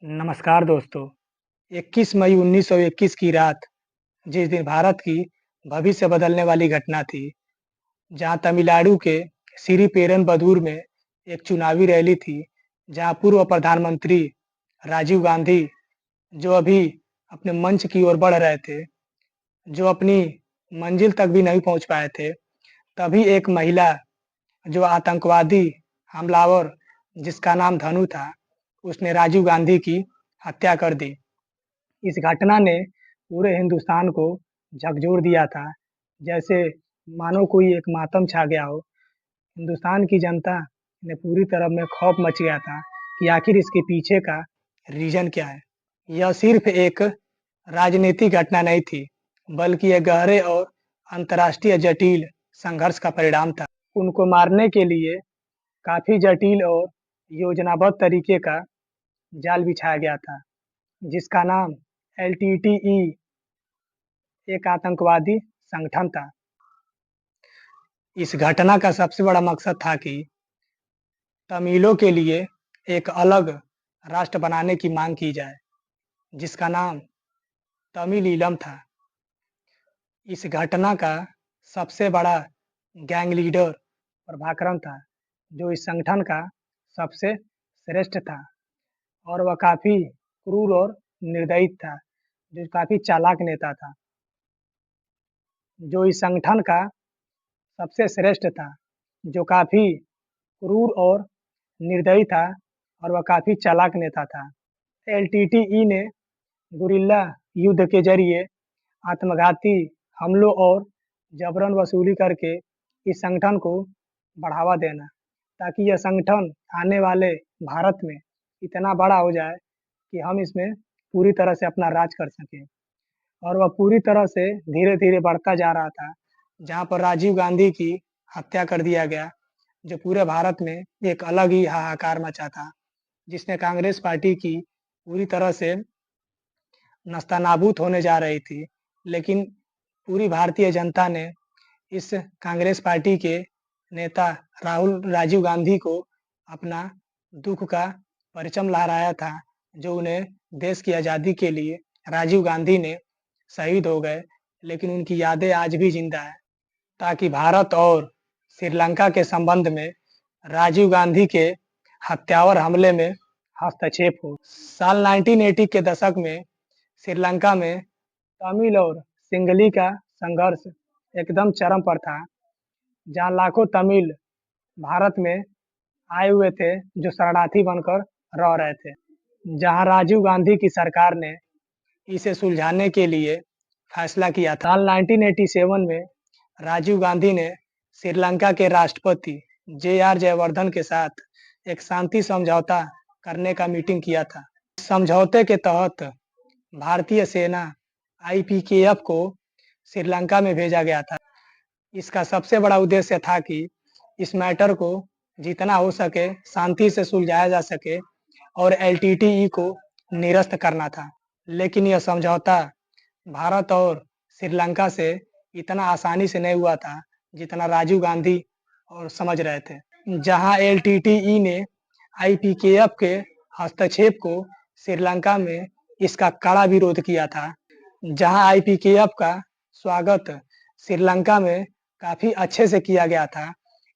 नमस्कार दोस्तों। 21 मई 1921 की रात, जिस दिन भारत की भविष्य बदलने वाली घटना थी, जहां तमिलनाडु के श्रीपेरनबदूर में एक चुनावी रैली थी, जहां पूर्व प्रधानमंत्री राजीव गांधी, जो अभी अपने मंच की ओर बढ़ रहे थे, जो अपनी मंजिल तक भी नहीं पहुंच पाए थे, तभी एक महिला, जो आतंकवादी हमलावर जिसका नाम धनु था, उसने राजीव गांधी की हत्या कर दी। इस घटना ने पूरे हिंदुस्तान को झकझोर दिया था, जैसे मानो कोई एक मातम छा गया हो। हिंदुस्तान की जनता ने पूरी तरह में खौफ मच गया था कि आखिर इसके पीछे का रीज़न क्या है। यह सिर्फ़ एक राजनीतिक घटना नहीं थी, बल्कि एक गहरे और अंतर्राष्ट्रीय जटिल संघर्ष का परिणाम था। उनको मारने के लिए काफ़ी जटिल और योजनाबद्ध तरीके का जाल बिछाया गया था, जिसका नाम एलटीटीई एक आतंकवादी संगठन था। इस घटना का सबसे बड़ा मकसद था कि तमिलों के लिए एक अलग राष्ट्र बनाने की मांग की जाए, जिसका नाम तमिल-ईलम था। इस घटना का सबसे बड़ा गैंग लीडर प्रभाकरन था, जो इस संगठन का सबसे श्रेष्ठ था और वह काफ़ी क्रूर और निर्दयी था, जो काफ़ी चालाक नेता था, जो इस संगठन का सबसे श्रेष्ठ था, जो काफ़ी क्रूर और निर्दयी था और वह काफ़ी चालाक नेता था। एलटीटीई ने गुरिल्ला युद्ध के ज़रिए आत्मघाती हमलों और जबरन वसूली करके इस संगठन को बढ़ावा देना, ताकि यह संगठन आने वाले भारत में इतना बड़ा हो जाए कि हम इसमें पूरी तरह से अपना राज कर सकें। और वह पूरी तरह से धीरे-धीरे बढ़ता जा रहा था, जहाँ पर राजीव गांधी की हत्या कर दिया गया, जो पूरे भारत में एक अलग ही हाहाकार मचा था, जिसने कांग्रेस पार्टी की पूरी तरह से नस्तानाबूद होने जा रही थी। लेकिन पूरी भारतीय जनता ने इस कांग्रेस पार्टी के नेता राजीव गांधी को अपना दुःख का परचम लहराया था, जो उन्हें देश की आज़ादी के लिए राजीव गांधी ने शहीद हो गए, लेकिन उनकी यादें आज भी ज़िंदा हैं, ताकि भारत और श्रीलंका के संबंध में राजीव गांधी के हत्यावर हमले में हस्तक्षेप हो। साल 1980 के दशक में श्रीलंका में तमिल और सिंहली का संघर्ष एकदम चरम पर था, जहाँ लाखों तमिल भारत में आए हुए थे, जो शरणार्थी बनकर रह रहे थे। जहाँ राजीव गांधी की सरकार ने इसे सुलझाने के लिए फैसला किया था। साल 1987 में राजीव गांधी ने श्रीलंका के राष्ट्रपति जे.आर. जयवर्धन के साथ एक शांति समझौता करने का मीटिंग किया था। समझौते के तहत भारतीय सेना आईपीकेएफ को श्रीलंका में भेजा गया था। इसका सबसे बड़ा उद्देश्य था कि इस मैटर को जितना हो सके शांति से सुलझाया जा सके और एलटीटीई को निरस्त करना था। लेकिन यह समझौता भारत और श्रीलंका से इतना आसानी से नहीं हुआ था, जितना राजीव गांधी और समझ रहे थे। जहां एलटीटीई ने आईपीकेएफ के हस्तक्षेप को श्रीलंका में इसका कड़ा विरोध किया था, जहां आईपीकेएफ का स्वागत श्रीलंका में काफ़ी अच्छे से किया गया था,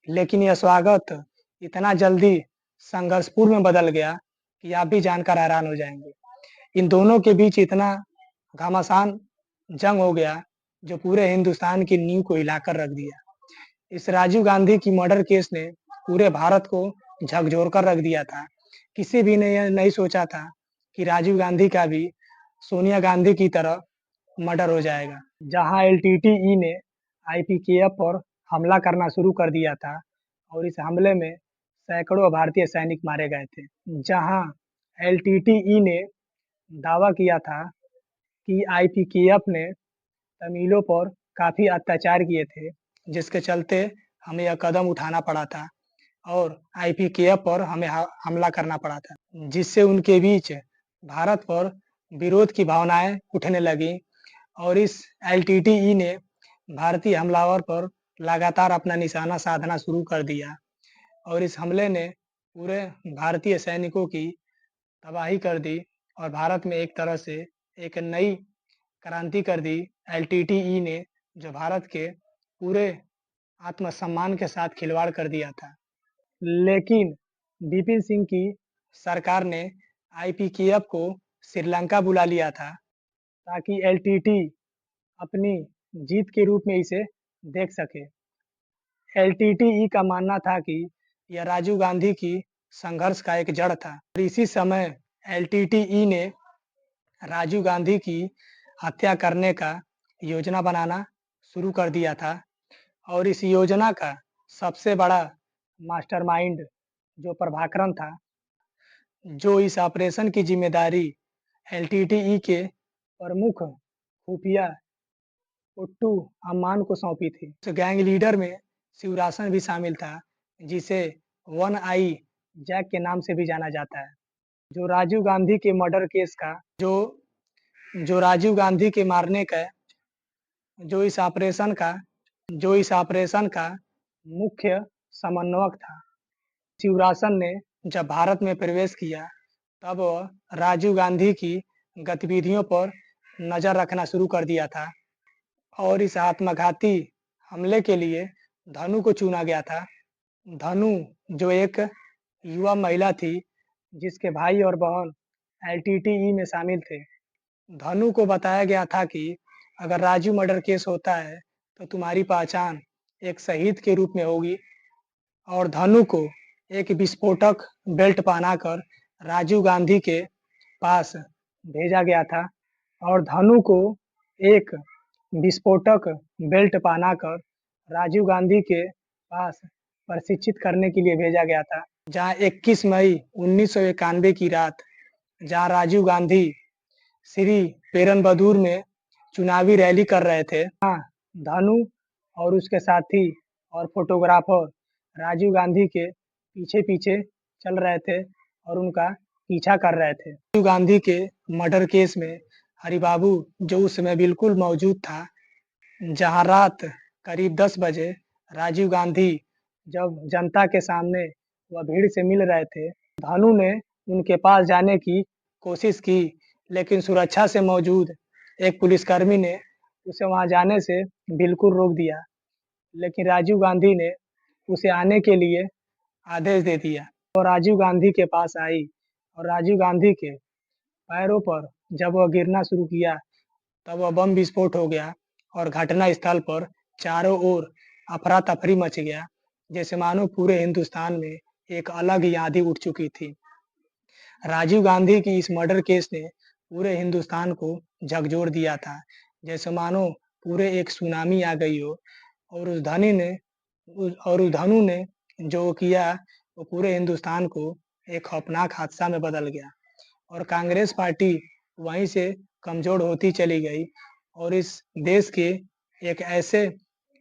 लेकिन यह स्वागत इतना जल्दी संघर्षपूर्ण में बदल गया कि आप भी जानकर हैरान हो जाएँगे। इन दोनों के बीच इतना घमासान जंग हो गया, जो पूरे हिंदुस्तान की नींव को हिलाकर रख दिया। इस राजीव गांधी की मर्डर केस ने पूरे भारत को झकझोर कर रख दिया था। किसी भी ने यह नहीं सोचा था कि राजीव गांधी का भी सोनिया गांधी की तरह मर्डर हो जाएगा। जहां एलटीटीई ने आईपीकेएफ पर हमला करना शुरू कर दिया था और इस हमले में सैकड़ों भारतीय सैनिक मारे गए थे। जहां एलटीटीई ने दावा किया था कि आईपीकेएफ ने तमिलों पर काफ़ी अत्याचार किए थे, जिसके चलते हमें यह कदम उठाना पड़ा था और आईपीकेएफ पर हमें हमला करना पड़ा था, जिससे उनके बीच भारत पर विरोध की भावनाएँ उठने लगीं और इस एलटीटीई ने भारतीय हमलावर पर लगातार अपना निशाना साधना शुरू कर दिया और इस हमले ने पूरे भारतीय सैनिकों की तबाही कर दी और भारत में एक तरह से एक नई क्रांति कर दी एलटीटीई ने, जो भारत के पूरे आत्मसम्मान के साथ खिलवाड़ कर दिया था। लेकिन विपिन सिंह की सरकार ने आईपीकेएफ को श्रीलंका बुला लिया था, ताकि एलटीटी अपनी जीत के रूप में इसे देख सके। एलटीटीई का मानना था कि यह राजीव गांधी की संघर्ष का एक जड़ था। और इसी समय एलटीटीई ने राजीव गांधी की हत्या करने का योजना बनाना शुरू कर दिया था और इस योजना का सबसे बड़ा मास्टरमाइंड जो प्रभाकरण था, जो इस ऑपरेशन की जिम्मेदारी एलटीटीई के प्रमुख खुफिया उट्टू अम्मान को सौंपी थी। इस गैंग लीडर में शिवरासन भी शामिल था, जिसे वन आई जैक के नाम से भी जाना जाता है, जो राजीव गांधी के मर्डर केस का जो राजीव गांधी के मारने का जो इस ऑपरेशन का मुख्य समन्वयक था। शिवरासन ने जब भारत में प्रवेश किया, तब वह राजीव गांधी की गतिविधियों पर नज़र रखना शुरू कर दिया था और इस आत्मघाती हमले के लिए धनु को चुना गया था। धनु जो एक युवा महिला थी, जिसके भाई और बहन एलटीटीई में शामिल थे। धनु को बताया गया था कि अगर राजीव मर्डर केस होता है, तो तुम्हारी पहचान एक शहीद के रूप में होगी और धनु को एक विस्फोटक बेल्ट पहनाकर राजीव गांधी के पास भेजा गया था और धनु को एक विस्फोटक बेल्ट पहनाकर राजीव गांधी के पास प्रशिक्षित करने के लिए भेजा गया था। जहां 21 मई 1991 की रात, जहां राजीव गांधी श्री पेरनबदूर में चुनावी रैली कर रहे थे, धनु और उसके साथी और फोटोग्राफर राजीव गांधी के पीछे-पीछे चल रहे थे और उनका पीछा कर रहे थे। राजीव गांधी के मर्डर केस में हरिबाबू, जो उस समय बिल्कुल मौजूद था, जहां रात करीब 10 बजे राजीव गांधी जब जनता के सामने वह भीड़ से मिल रहे थे, धनु ने उनके पास जाने की कोशिश की, लेकिन सुरक्षा से मौजूद एक पुलिसकर्मी ने उसे वहां जाने से बिल्कुल रोक दिया। लेकिन राजीव गांधी ने उसे आने के लिए आदेश दे दिया। वो राजीव गांधी के पास आई और राजीव गांधी के पैरों पर जब वह गिरना शुरू किया, तब वह बम विस्फोट हो गया और घटना स्थल पर चारों ओर अफरा-तफरी मच गया, जैसे मानो पूरे हिंदुस्तान में एक अलग ही आंधी उठ चुकी थी। राजीव गांधी की इस मर्डर केस ने पूरे हिंदुस्तान को झकझोर दिया था, जैसे मानो पूरे एक सुनामी आ गई हो और उस धनु ने जो किया, वो पूरे हिंदुस्तान को एक खौफनाक हादसा में बदल गया और कांग्रेस पार्टी वहीं से कमज़ोर होती चली गई और इस देश के एक ऐसे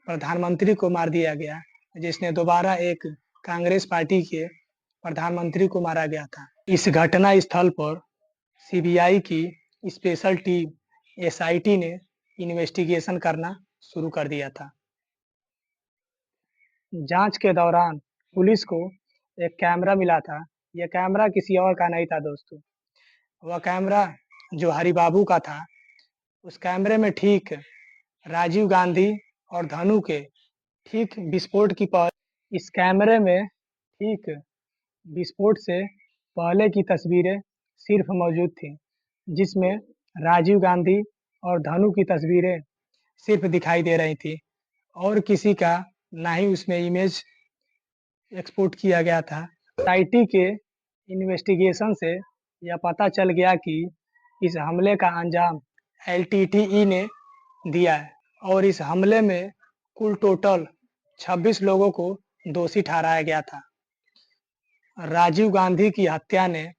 प्रधानमंत्री को मार दिया गया, जिसने दोबारा एक कांग्रेस पार्टी के प्रधानमंत्री को मारा गया था। इस घटना स्थल पर सीबीआई की स्पेशल टीम एसआईटी ने इन्वेस्टिगेशन करना शुरू कर दिया था। जांच के दौरान पुलिस को एक कैमरा मिला था। यह कैमरा किसी और का नहीं था दोस्तों। वह कैमरा जो हरिबाबू का था, उस कैमरे में ठीक राजीव गांधी और धनु के ठीक विस्फोट की इस कैमरे में ठीक विस्फोट से पहले की तस्वीरें सिर्फ मौजूद थीं, जिसमें राजीव गांधी और धनु की तस्वीरें सिर्फ दिखाई दे रही थी और किसी का ना ही उसमें इमेज एक्सपोर्ट किया गया था। एसआईटी के इन्वेस्टिगेशन से यह पता चल गया कि इस हमले का अंजाम एलटीटीई ने दिया है और इस हमले में कुल टोटल 26 लोगों को दोषी ठहराया गया था। राजीव गांधी की हत्या ने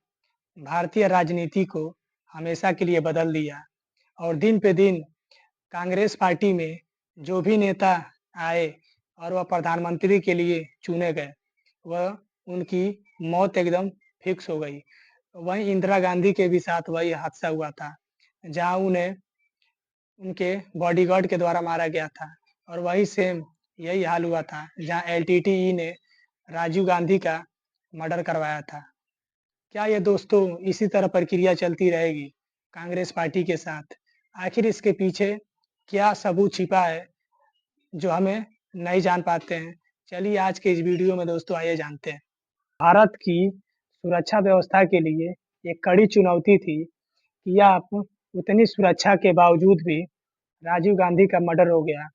भारतीय राजनीति को हमेशा के लिए बदल दिया और दिन पे दिन कांग्रेस पार्टी में जो भी नेता आए और वह प्रधानमंत्री के लिए चुने गए, वह उनकी मौत एकदम फिक्स हो गई। वहीं इंदिरा गांधी के भी साथ वही हादसा हुआ था, जहां उन्हें उनके बॉडीगार्ड के द्वारा मारा गया था और वही सेम यही हाल हुआ था, जहां एलटीटीई ने राजीव गांधी का मर्डर करवाया था। क्या ये दोस्तों इसी तरह प्रक्रिया चलती रहेगी कांग्रेस पार्टी के साथ? आखिर इसके पीछे क्या सबूत छिपा है जो हमें नहीं जान पाते हैं? चलिए आज के इस वीडियो में दोस्तों आइए जानते हैं। भारत की सुरक्षा व्यवस्था के लिए एक कड़ी चुनौती थी कि आप उतनी सुरक्षा के बावजूद भी राजीव गांधी का मर्डर हो गया।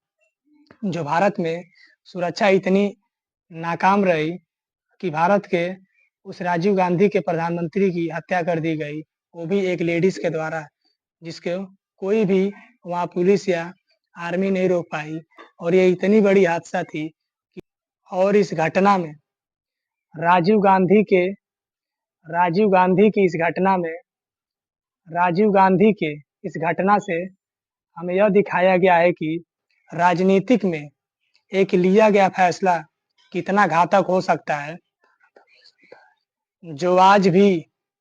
जो भारत में सुरक्षा इतनी नाकाम रही कि भारत के उस राजीव गांधी के प्रधानमंत्री की हत्या कर दी गई, वो भी एक लेडीज़ के द्वारा, जिसको कोई भी वहाँ पुलिस या आर्मी नहीं रोक पाई और ये इतनी बड़ी हादसा थी और इस घटना में राजीव गांधी के राजीव गांधी की इस घटना में राजीव गांधी के इस घटना से हमें यह दिखाया गया है कि राजनीतिक में एक लिया गया फैसला कितना घातक हो सकता है। जो आज भी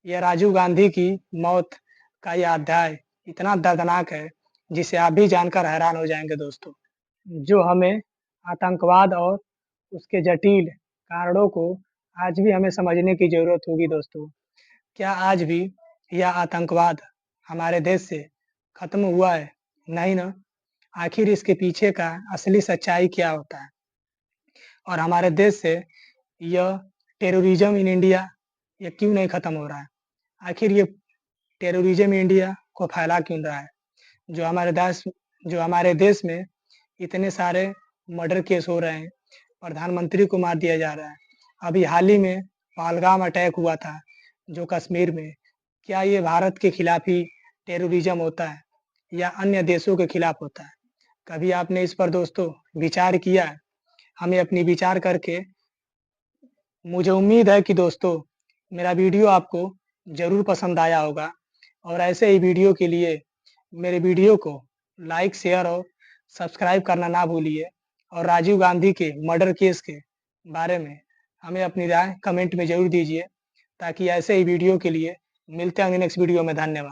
ये राजीव गांधी की मौत का ये अध्याय इतना दर्दनाक है, जिसे आप भी जानकर हैरान हो जाएँगे दोस्तों। जो हमें आतंकवाद और उसके जटिल कारणों को आज भी हमें समझने की ज़रूरत होगी दोस्तों। क्या आज भी यह आतंकवाद हमारे देश से खत्म हुआ है? नहीं ना। आखिर इसके पीछे का असली सच्चाई क्या होता है? और हमारे देश से यह टेररिज्म इन इंडिया ये क्यों नहीं खत्म हो रहा है? आखिर ये टेररिज्म इंडिया को फैला क्यों रहा है? जो हमारे देश जो हमारे देश में इतने सारे मर्डर केस हो रहे हैं, प्रधानमंत्री को मार दिया जा रहा है। अभी हाल ही में पहलगाम अटैक हुआ था, जो कश्मीर में। क्या ये भारत के खिलाफ ही टेररिज्म होता है या अन्य देशों के खिलाफ होता है? कभी आपने इस पर दोस्तों विचार किया है? हमें अपनी विचार करके मुझे उम्मीद है कि दोस्तों मेरा वीडियो आपको ज़रूर पसंद आया होगा और ऐसे ही वीडियो के लिए मेरे वीडियो को लाइक, शेयर और सब्सक्राइब करना ना भूलिए और राजीव गांधी के मर्डर केस के बारे में हमें अपनी राय कमेंट में ज़रूर दीजिए ताकि ऐसे ही वीडियो के लिए मिलते हैं नेक्स्ट वीडियो में। धन्यवाद।